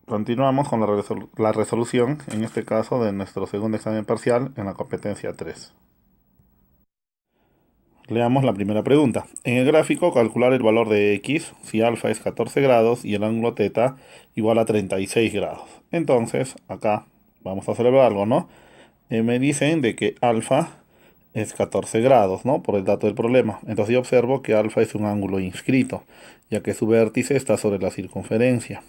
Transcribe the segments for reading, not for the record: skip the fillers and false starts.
Continuamos con la resolución, en este caso, de nuestro segundo examen parcial en la competencia 3. Leamos la primera pregunta. En el gráfico, calcular el valor de x si alfa es 14 grados y el ángulo θ igual a 36 grados. Entonces, acá vamos a celebrar algo, ¿no? Me dicen de que alfa es 14 grados, ¿no? Por el dato del problema. Entonces yo observo que alfa es un ángulo inscrito, ya que su vértice está sobre la circunferencia.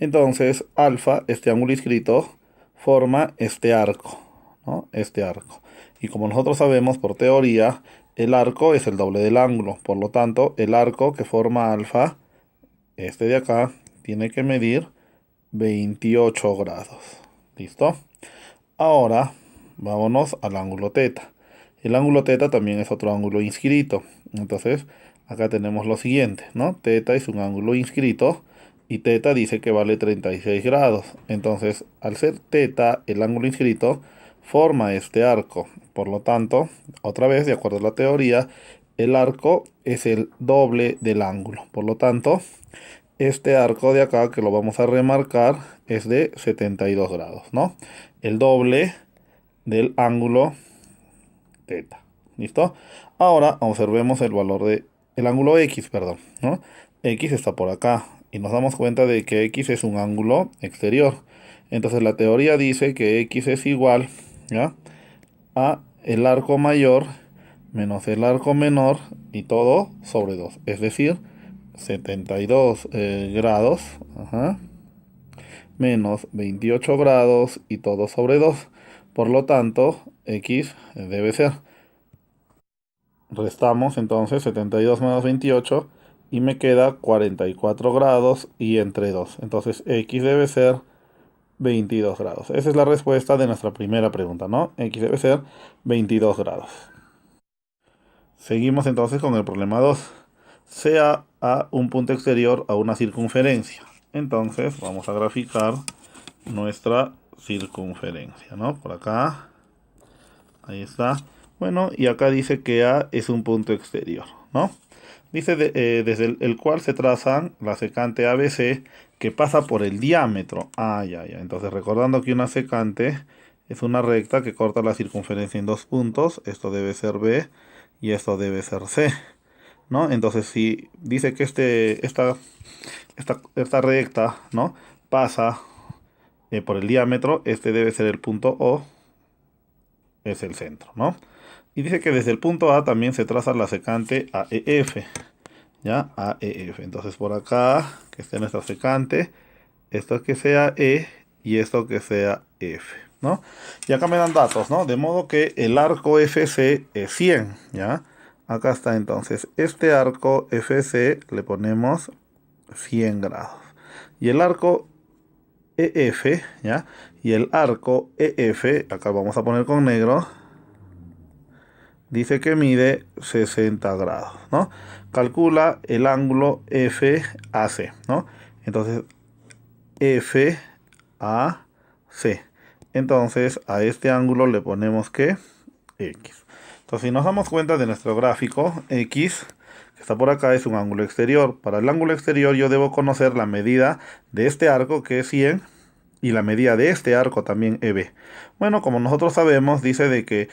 Entonces, alfa, este ángulo inscrito, forma este arco, ¿no? Este arco. Y como nosotros sabemos por teoría, el arco es el doble del ángulo. Por lo tanto, el arco que forma alfa, este de acá, tiene que medir 28 grados. ¿Listo? Ahora, vámonos al ángulo θ. El ángulo θ también es otro ángulo inscrito. Entonces, acá tenemos lo siguiente, ¿no? Θ es un ángulo inscrito y θ dice que vale 36 grados. Entonces, al ser θ el ángulo inscrito, forma este arco. Por lo tanto, otra vez, de acuerdo a la teoría, el arco es el doble del ángulo. Por lo tanto, este arco de acá, que lo vamos a remarcar, es de 72 grados, ¿no? El doble del ángulo θ. ¿Listo? Ahora observemos el valor de el ángulo x, perdón, ¿no? X está por acá y nos damos cuenta de que x es un ángulo exterior. Entonces la teoría dice que x es igual, ¿ya?, a el arco mayor menos el arco menor y todo sobre 2. Es decir, 72 grados, ajá, menos 28 grados y todo sobre 2. Por lo tanto, x debe ser. Restamos entonces 72 menos 28 y me queda 44 grados y entre 2. Entonces x debe ser 22 grados. Esa es la respuesta de nuestra primera pregunta, ¿no? X debe ser 22 grados. Seguimos entonces con el problema 2. Sea A un punto exterior a una circunferencia. Entonces vamos a graficar nuestra circunferencia, ¿no? Por acá. Ahí está. Bueno, y acá dice que A es un punto exterior, ¿no? Dice desde el cual se trazan la secante ABC que pasa por el diámetro. Ah, ya. Entonces, recordando que una secante es una recta que corta la circunferencia en dos puntos. Esto debe ser B y esto debe ser C, ¿no? Entonces, si dice que esta recta, ¿no?, pasa por el diámetro, este debe ser el punto O, es el centro, ¿no? Y dice que desde el punto A también se traza la secante AEF, ¿ya? AEF. Entonces por acá, que esté nuestra secante, esto que sea E y esto que sea F, ¿no? Y acá me dan datos, ¿no? De modo que el arco FC es 100, ¿ya? Acá está entonces, este arco FC le ponemos 100 grados. Y el arco EF, ¿ya? Y el arco EF, acá vamos a poner con negro, dice que mide 60 grados, ¿no? Calcula el ángulo FAC, ¿no? Entonces, FAC. Entonces, a este ángulo le ponemos que X. Entonces, si nos damos cuenta de nuestro gráfico, X, que está por acá, es un ángulo exterior. Para el ángulo exterior yo debo conocer la medida de este arco, que es 100, y la medida de este arco también EB. Bueno, como nosotros sabemos, dice de que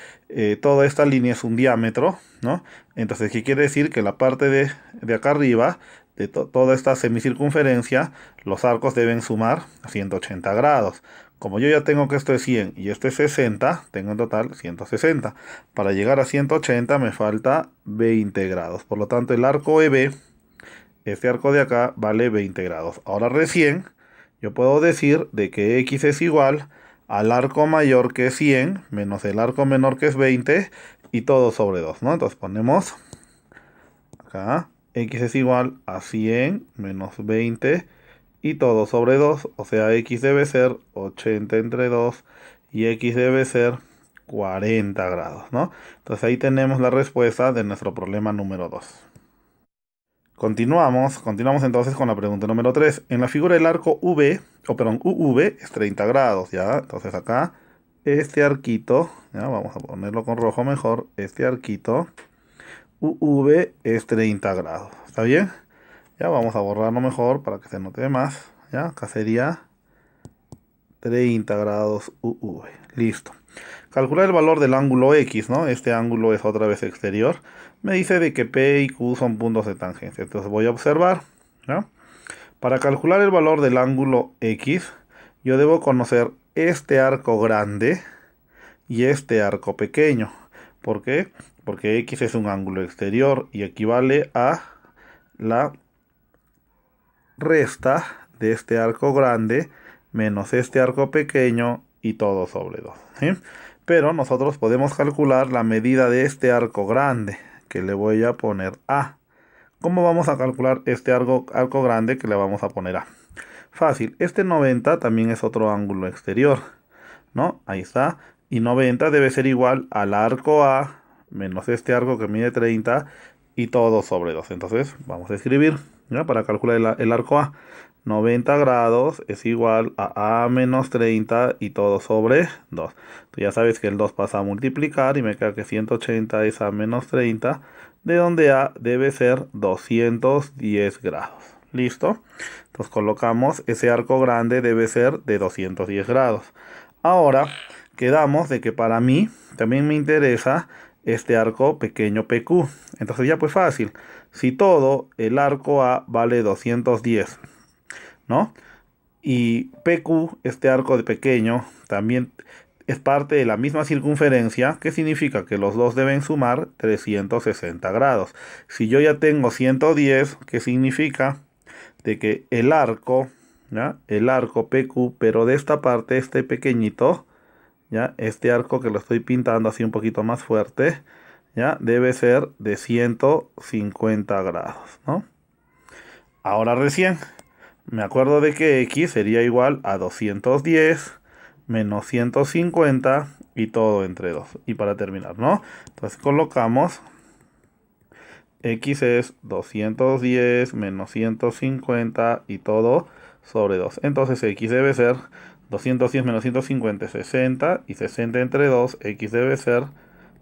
toda esta línea es un diámetro, ¿no? Entonces, ¿qué quiere decir? Que la parte de acá arriba, de toda esta semicircunferencia, los arcos deben sumar 180 grados. Como yo ya tengo que esto es 100 y esto es 60, tengo en total 160. Para llegar a 180 me falta 20 grados. Por lo tanto, el arco EB, este arco de acá, vale 20 grados. Ahora recién yo puedo decir de que X es igual al arco mayor, que es 100 menos el arco menor, que es 20, y todo sobre 2, ¿no? Entonces ponemos acá, X es igual a 100 menos 20 y todo sobre 2, o sea, X debe ser 80 entre 2 y X debe ser 40 grados, ¿no? Entonces ahí tenemos la respuesta de nuestro problema número 2. Continuamos entonces con la pregunta número 3. En la figura el arco UV es 30 grados, ¿ya? Entonces acá, este arquito, ¿ya? Vamos a ponerlo con rojo mejor. Este arquito UV es 30 grados, ¿está bien? Ya vamos a borrarlo mejor para que se note más. ¿ya? Acá sería 30 grados UV. Listo. Calcular el valor del ángulo X, ¿no? Este ángulo es otra vez exterior. Me dice de que P y Q son puntos de tangencia. Entonces voy a observar, ¿no? Para calcular el valor del ángulo X, yo debo conocer este arco grande y este arco pequeño. ¿Por qué? Porque X es un ángulo exterior y equivale a la resta de este arco grande menos este arco pequeño y todo sobre 2. ¿Sí? Pero nosotros podemos calcular la medida de este arco grande, que le voy a poner A. ¿Cómo vamos a calcular este arco grande que le vamos a poner A? Fácil, este 90 también es otro ángulo exterior, ¿no? Ahí está. Y 90 debe ser igual al arco A menos este arco que mide 30 y todo sobre 2. Entonces vamos a escribir, ¿ya? Para calcular el arco A. 90 grados es igual a A menos 30 y todo sobre 2. Tú ya sabes que el 2 pasa a multiplicar y me queda que 180 es A menos 30, de donde A debe ser 210 grados. ¿Listo? Entonces colocamos ese arco grande debe ser de 210 grados. Ahora quedamos de que para mí también me interesa este arco pequeño PQ. Entonces ya pues fácil. Si todo el arco A vale 210, ¿no? Y PQ, este arco de pequeño, también es parte de la misma circunferencia, que significa que los dos deben sumar 360 grados. Si yo ya tengo 110, ¿qué significa? De que el arco, ¿ya? El arco PQ, pero de esta parte, este pequeñito, ¿ya? Este arco que lo estoy pintando así un poquito más fuerte, ¿ya? Debe ser de 150 grados, ¿no? Ahora recién me acuerdo de que X sería igual a 210 menos 150 y todo entre 2. Y para terminar, ¿no? Entonces colocamos X es 210 menos 150 y todo sobre 2. Entonces X debe ser 210 menos 150 es 60 y 60 entre 2, X debe ser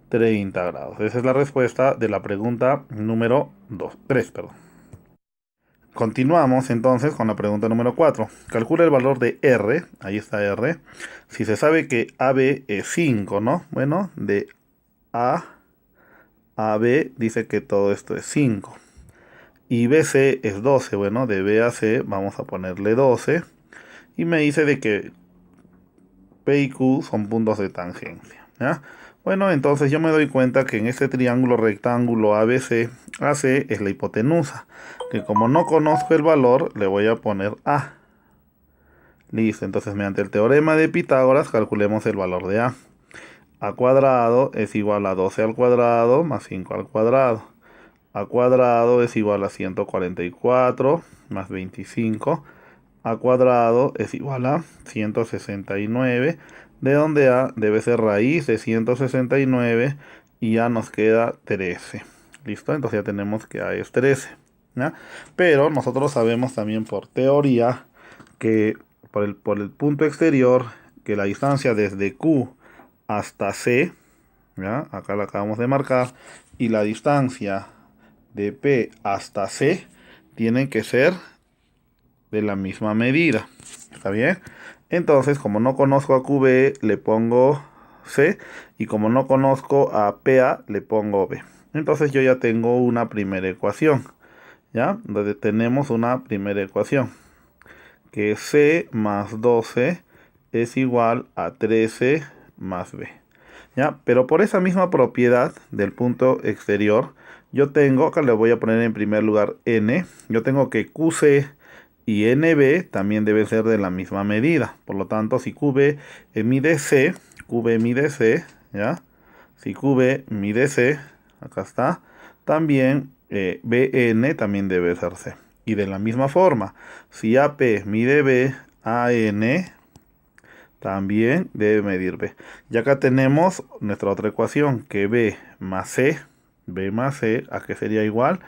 30 grados. Esa es la respuesta de la pregunta número 3, perdón. Continuamos entonces con la pregunta número 4. Calcula el valor de R, ahí está R, si se sabe que AB es 5, ¿no? Bueno, de A a B dice que todo esto es 5. Y BC es 12, bueno, de B a C vamos a ponerle 12. Y me dice de que P y Q son puntos de tangencia, ¿ya? Bueno, entonces yo me doy cuenta que en este triángulo rectángulo ABC, AC es la hipotenusa, que como no conozco el valor, le voy a poner A. Listo, entonces mediante el teorema de Pitágoras calculemos el valor de A. A cuadrado es igual a 12 al cuadrado más 5 al cuadrado. A cuadrado es igual a 144 más 25. A cuadrado es igual a 169, de donde A debe ser raíz de 169 y ya nos queda 13. ¿Listo? Entonces ya tenemos que A es 13, ¿ya? Pero nosotros sabemos también por teoría que por el punto exterior, que la distancia desde Q hasta C, ¿ya? Acá la acabamos de marcar, y la distancia de P hasta C tienen que ser de la misma medida. ¿Está bien? Entonces, como no conozco a QB, le pongo C. Y como no conozco a PA, le pongo B. Entonces yo ya tengo una primera ecuación. ¿Ya? Donde tenemos una primera ecuación. Que C más 12 es igual a 13 más B. ¿Ya? Pero por esa misma propiedad del punto exterior, yo tengo, acá le voy a poner en primer lugar N. Yo tengo que QC y NB también debe ser de la misma medida. Por lo tanto, si QB mide C, QB mide C, ¿ya? Si QB mide C, acá está, también BN también debe ser C. Y de la misma forma, si AP mide B, AN también debe medir B. Y acá tenemos nuestra otra ecuación, que B más C, ¿a qué sería igual?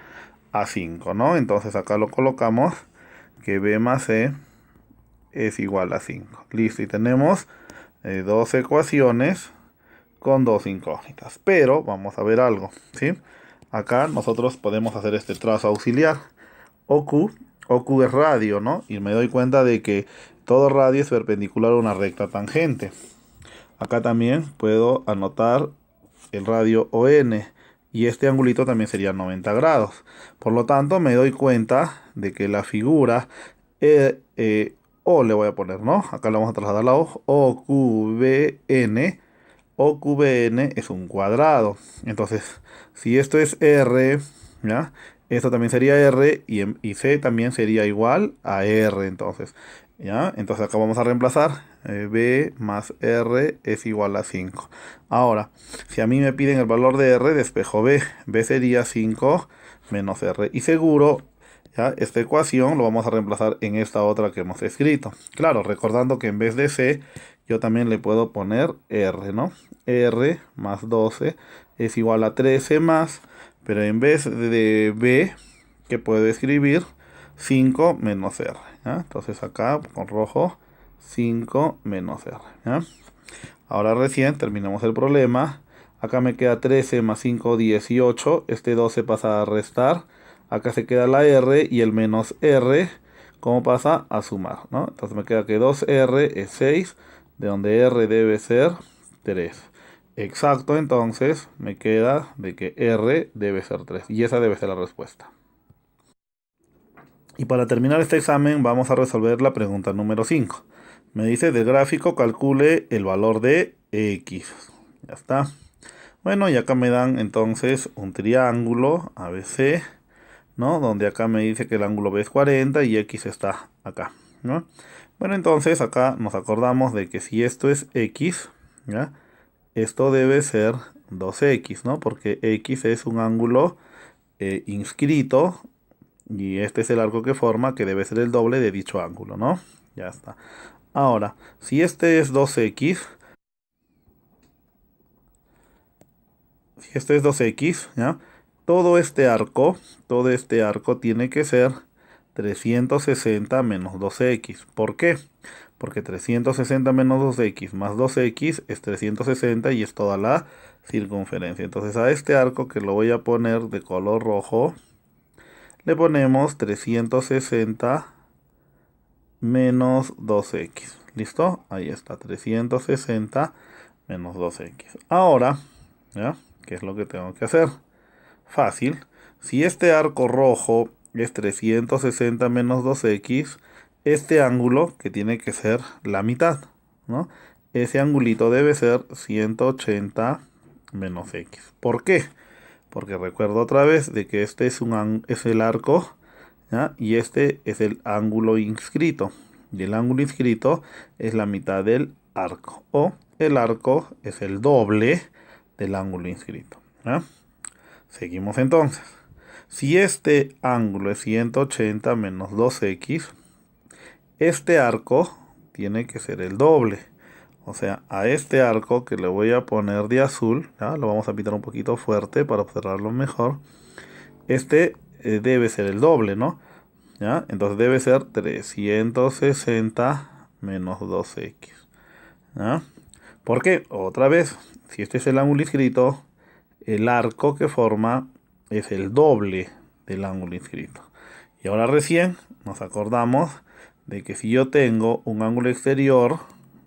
A 5, ¿no? Entonces acá lo colocamos, que B más C es igual a 5. Listo, y tenemos dos ecuaciones con dos incógnitas. Pero vamos a ver algo, ¿sí? Acá nosotros podemos hacer este trazo auxiliar. OQ OQ es radio, ¿no? Y me doy cuenta de que todo radio es perpendicular a una recta tangente. Acá también puedo anotar el radio ON. Y este angulito también sería 90 grados. Por lo tanto, me doy cuenta de que la figura O le voy a poner, ¿no? Acá le vamos a trasladar la O. OQBN. OQBN es un cuadrado. Entonces, si esto es R, ¿ya? Esto también sería R y C también sería igual a R. Entonces, ¿ya? Entonces acá vamos a reemplazar. B más R es igual a 5. Ahora, si a mí me piden el valor de R, despejo B. B sería 5 menos R. Y seguro, ¿ya? Esta ecuación lo vamos a reemplazar en esta otra que hemos escrito. Claro, recordando que en vez de C, yo también le puedo poner R, ¿no? R más 12 es igual a 13 más, pero en vez de B, que puedo escribir 5 menos R, ¿ya? Entonces acá con rojo 5 menos R, ¿ya? Ahora recién terminamos el problema. Acá me queda 13 más 5, 18. Este 12 pasa a restar. Acá se queda la R y el menos R, ¿cómo pasa? A sumar, ¿no? Entonces me queda que 2R es 6, de donde R debe ser 3. Exacto, entonces me queda de que R debe ser 3. Y esa debe ser la respuesta. Y para terminar este examen vamos a resolver la pregunta número 5. Me dice del gráfico calcule el valor de X. Ya está. Bueno, y acá me dan entonces un triángulo ABC, ¿no? Donde acá me dice que el ángulo B es 40 y X está acá, ¿no? Bueno, entonces acá nos acordamos de que si esto es X, ¿ya? Esto debe ser 2X, ¿no? Porque X es un ángulo inscrito y este es el arco que forma, que debe ser el doble de dicho ángulo, ¿no? Ya está. Ahora, si este es 2X, si este es 2X, ¿ya? Todo este arco tiene que ser 360 menos 2X. ¿Por qué? Porque 360 menos 2X más 2X es 360 y es toda la circunferencia. Entonces a este arco, que lo voy a poner de color rojo, le ponemos 360 menos 2X. ¿Listo? Ahí está, 360 menos 2X. Ahora, ¿ya? ¿Qué es lo que tengo que hacer? Fácil. Si este arco rojo es 360 menos 2X, este ángulo, que tiene que ser la mitad, ¿no? Ese angulito debe ser 180 menos X. ¿Por qué? Porque recuerdo otra vez de que este es el arco, ¿ya? Y este es el ángulo inscrito. Y el ángulo inscrito es la mitad del arco. O el arco es el doble del ángulo inscrito, ¿ya? Seguimos entonces. Si este ángulo es 180 menos 2X, este arco tiene que ser el doble. O sea, a este arco que le voy a poner de azul, ¿ya? Lo vamos a pintar un poquito fuerte para observarlo mejor. Este debe ser el doble, ¿no? ¿Ya? Entonces debe ser 360 menos 2X. ¿Ya? ¿Por qué? Otra vez, si este es el ángulo inscrito, el arco que forma es el doble del ángulo inscrito. Y ahora recién nos acordamos de que si yo tengo un ángulo exterior,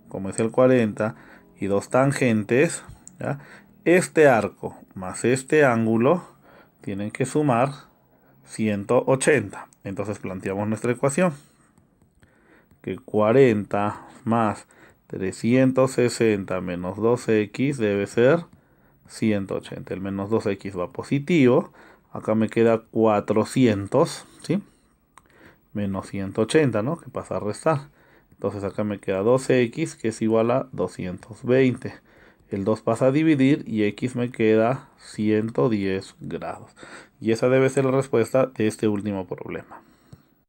como es el 40, y dos tangentes, ¿ya? Este arco más este ángulo tienen que sumar 180. Entonces planteamos nuestra ecuación, que 40 más 360 menos 2X debe ser 180. El menos 2X va positivo. Acá me queda 400, ¿sí? Menos 180, ¿no? Que pasa a restar. Entonces acá me queda 2X, que es igual a 220. El 2 pasa a dividir y X me queda 110 grados. Y esa debe ser la respuesta de este último problema.